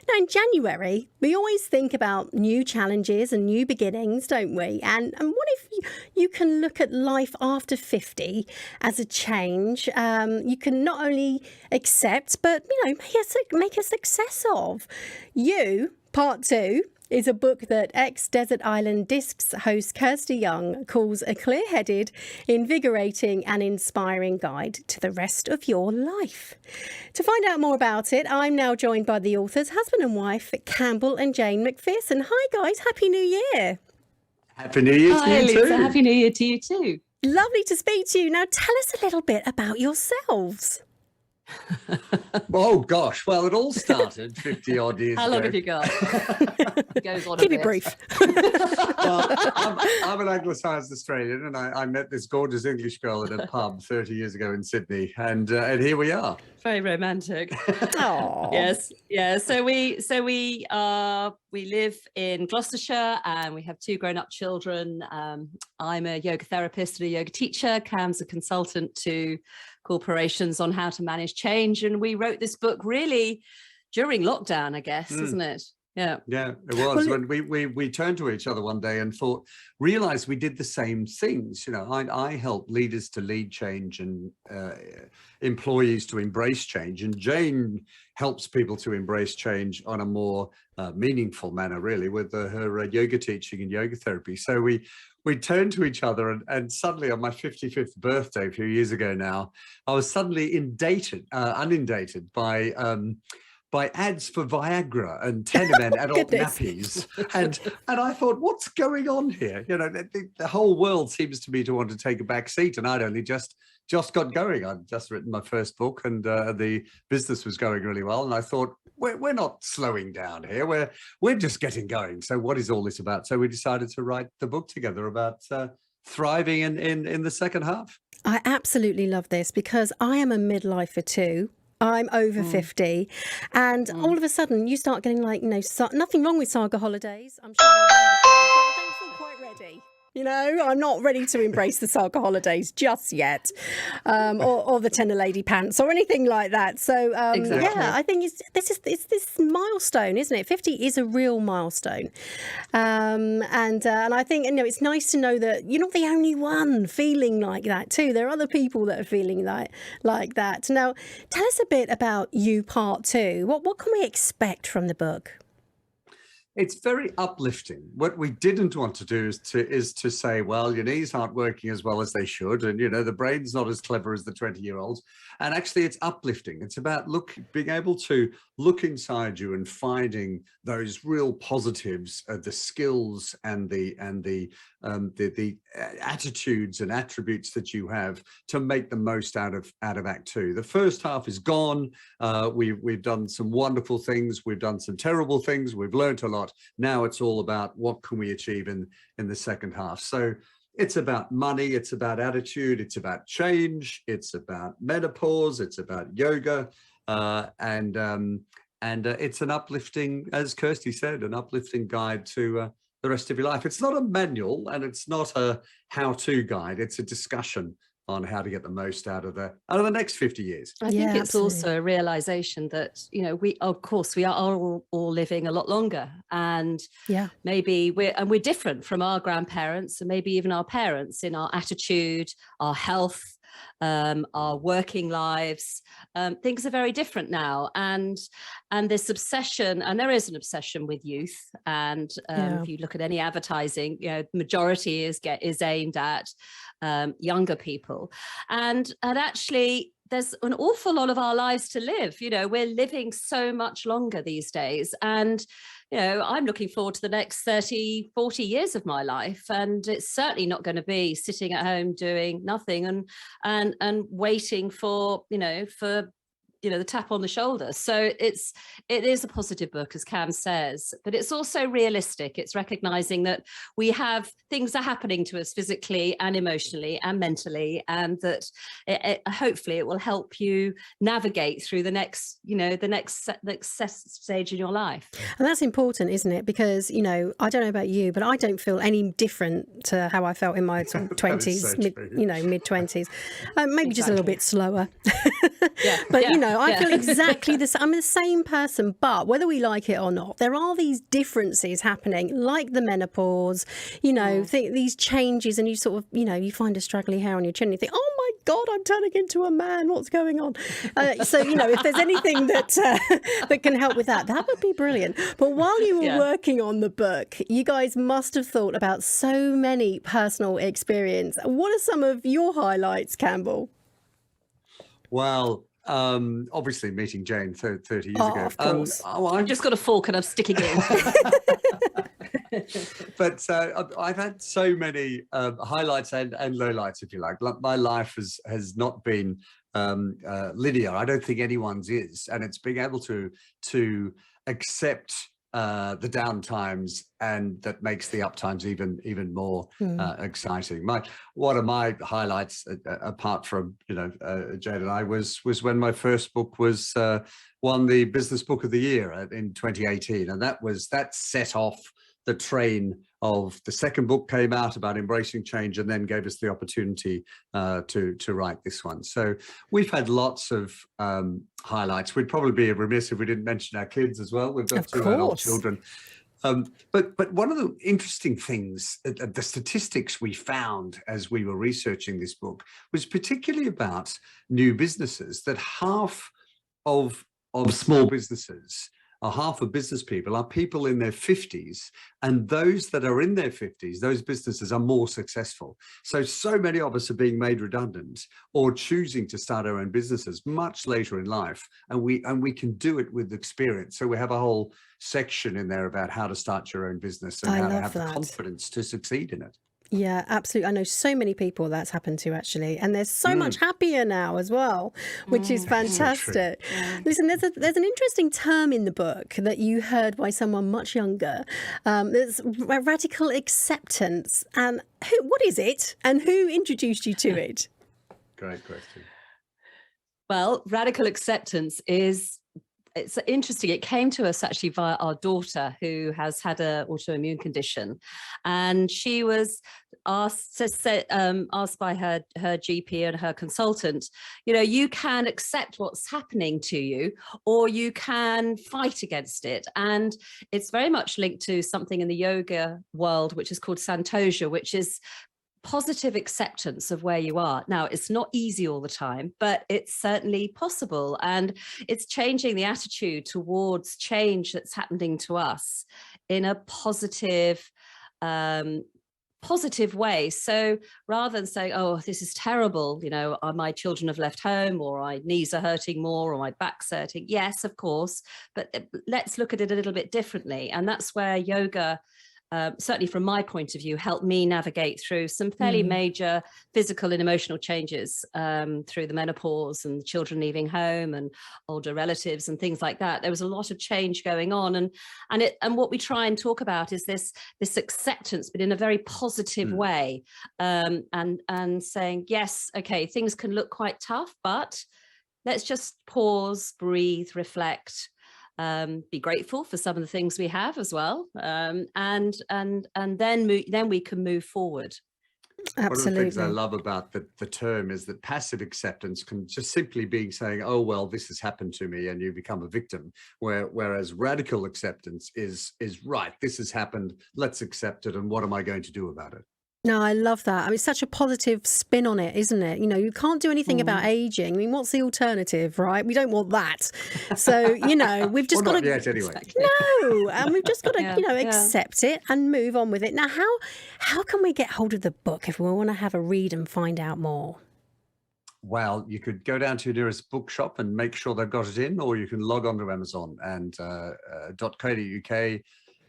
Now, in January, we always think about new challenges and new beginnings, don't we? And what if you can look at life after 50 as a change you can not only accept, but, make a success of? You, part 2, is a book that ex-Desert Island Discs host Kirsty Young calls a clear-headed, invigorating and inspiring guide to the rest of your life. To find out more about it, I'm now joined by the authors, husband and wife, Campbell and Jane McPherson. Hi guys, Happy New Year. Happy New Year to you Lisa. too. Happy New Year to you too. Lovely to speak to you. Now tell us a little bit about yourselves. Oh gosh, well, it all started 50 odd years ago. How long have you got? It goes on Keep a it bit. brief. Well, I'm an anglicised Australian, and I met this gorgeous English girl at a pub 30 years ago in Sydney, and here we are. Very romantic. Aww. Yes, yeah. So we live in Gloucestershire, and we have 2 grown-up children. I'm a yoga therapist and a yoga teacher. Cam's a consultant to corporations on how to manage change, and we wrote this book really during lockdown, I guess, isn't it? Yeah. Yeah, it was. When we turned to each other one day and realized we did the same things. I help leaders to lead change and employees to embrace change. And Jane helps people to embrace change on a more meaningful manner, really, with her yoga teaching and yoga therapy. So we turned to each other, and suddenly on my 55th birthday a few years ago now, I was suddenly inundated by ads for Viagra and Tenement adult nappies. And I thought, what's going on here? The whole world seems to me to want to take a back seat, and I'd only just got going. I'd just written my first book, and the business was going really well. And I thought, we're not slowing down here. We're just getting going. So what is all this about? So we decided to write the book together about thriving in the second half. I absolutely love this because I am a midlifer too. I'm over 50, and all of a sudden you start getting nothing wrong with Saga holidays. I'm sure you're wonderful, but I don't feel quite ready. I'm not ready to embrace the Saga holidays just yet, or the Tenor Lady pants or anything like that. So Exactly. yeah, I think it's this milestone, isn't it? 50 is a real milestone, and I think it's nice to know that you're not the only one feeling like that too. There are other people that are feeling like that. Now, tell us a bit about you, part 2. What can we expect from the book? It's very uplifting. What we didn't want to do is to say, well, your knees aren't working as well as they should, and the brain's not as clever as the 20-year-olds. And actually, it's uplifting. It's about being able to look inside you and finding those real positives, the skills and the attitudes and attributes that you have to make the most out of Act 2. The first half is gone. We've done some wonderful things. We've done some terrible things. We've learned a lot. Now it's all about what can we achieve in the second half. So it's about money, it's about attitude, it's about change, it's about menopause, it's about yoga, and it's an uplifting, as Kirsty said, an uplifting guide to the rest of your life. It's not a manual, and it's not a how-to guide. It's a discussion on how to get the most out of the next 50 years. I think it's also a realization that, we are all living a lot longer, and maybe we're different from our grandparents and maybe even our parents in our attitude, our health, our working lives. Things are very different now, and this obsession, and there is an obsession with youth, and if you look at any advertising, the majority is aimed at younger people, and actually there's an awful lot of our lives to live. We're living so much longer these days, and I'm looking forward to the next 30, 40 years of my life, and it's certainly not going to be sitting at home doing nothing and waiting for the tap on the shoulder. So it is a positive book, as Cam says, but it's also realistic. It's recognizing that we have things are happening to us physically and emotionally and mentally, and that hopefully it will help you navigate through the next stage in your life. And that's important, isn't it? Because I don't know about you, but I don't feel any different to how I felt in my 20s, mid 20s. Maybe just a little bit slower. Yeah, but know, I feel exactly the same. I'm the same person, but whether we like it or not, there are these differences happening, like the menopause, these changes, and you sort of, you find a straggly hair on your chin and you think, oh my God, I'm turning into a man. What's going on? So, if there's anything that that can help with that, that would be brilliant. But while you were working on the book, you guys must have thought about so many personal experience. What are some of your highlights, Campbell? Well, obviously meeting Jane 30 years ago. Of course. I've just got a fork and I'm sticking it in. But I've had so many highlights and lowlights, if you like. My life has not been linear. I don't think anyone's is, and it's being able to accept the down times, and that makes the up times even more exciting. One of my highlights, apart from Jane and I, was when my first book was won the Business Book of the Year in 2018, and that set off the train of the second book. Came out about embracing change, and then gave us the opportunity to write this one. So we've had lots of highlights. We'd probably be remiss if we didn't mention our kids as well. We've got 2 adult children. But one of the interesting things, the statistics we found as we were researching this book, was particularly about new businesses, that half of small businesses, or half of business people, are people in their 50s, and those that are in their 50s, those businesses are more successful. So many of us are being made redundant or choosing to start our own businesses much later in life, and we can do it with experience. So we have a whole section in there about how to start your own business and how to have the confidence to succeed in it. Yeah, absolutely. I know so many people that's happened to, actually, and they're so much happier now as well, which is fantastic. So listen, there's an interesting term in the book that you heard by someone much younger. There's radical acceptance. And what is it, and who introduced you to it? Great question. Well, radical acceptance it's interesting. It came to us actually via our daughter, who has had an autoimmune condition, and she was asked by her GP and her consultant, you can accept what's happening to you, or you can fight against it. And it's very much linked to something in the yoga world, which is called Santosha, which is positive acceptance of where you are. Now, it's not easy all the time, but it's certainly possible. And it's changing the attitude towards change that's happening to us in a positive way. So rather than saying, oh, this is terrible, my children have left home, or my knees are hurting more, or my back's hurting. Yes, of course, but let's look at it a little bit differently. And that's where yoga, certainly from my point of view, helped me navigate through some fairly major physical and emotional changes through the menopause and children leaving home and older relatives and things like that. There was a lot of change going on, and what we try and talk about is this acceptance, but in a very positive way, and saying, yes, okay, things can look quite tough, but let's just pause, breathe, reflect. Be grateful for some of the things we have as well, and then we can move forward. Absolutely. One of the things I love about the term is that passive acceptance can just simply be saying, oh, well, this has happened to me, and you become a victim, whereas radical acceptance is right, this has happened, let's accept it, and what am I going to do about it? No, I love that. I mean, it's such a positive spin on it, isn't it? You can't do anything about aging. I mean, what's the alternative, right? We don't want that. So, we've just got to... Not yet, anyway. No, and we've just got to, accept it and move on with it. Now, how can we get hold of the book if we want to have a read and find out more? Well, you could go down to your nearest bookshop and make sure they've got it in, or you can log on to Amazon and .co.uk.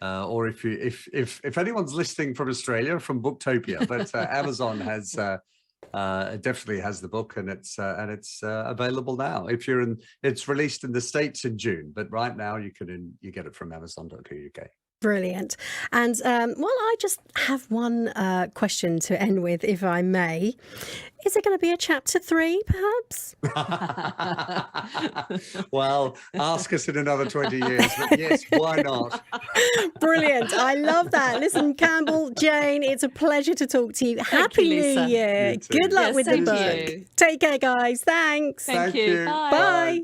Or if anyone's listening from Australia, from Booktopia, but Amazon has definitely has the book, and it's available now. It's released in the States in June, but right now you get it from Amazon.co.uk. Brilliant. And I just have one question to end with, if I may. Is there going to be a chapter 3, perhaps? Well, ask us in another 20 years. But yes, why not? Brilliant. I love that. Listen, Campbell, Jane, it's a pleasure to talk to you. Happy New Year. Good luck with the book. Take care, guys. Thanks. Thank you. Bye. Bye.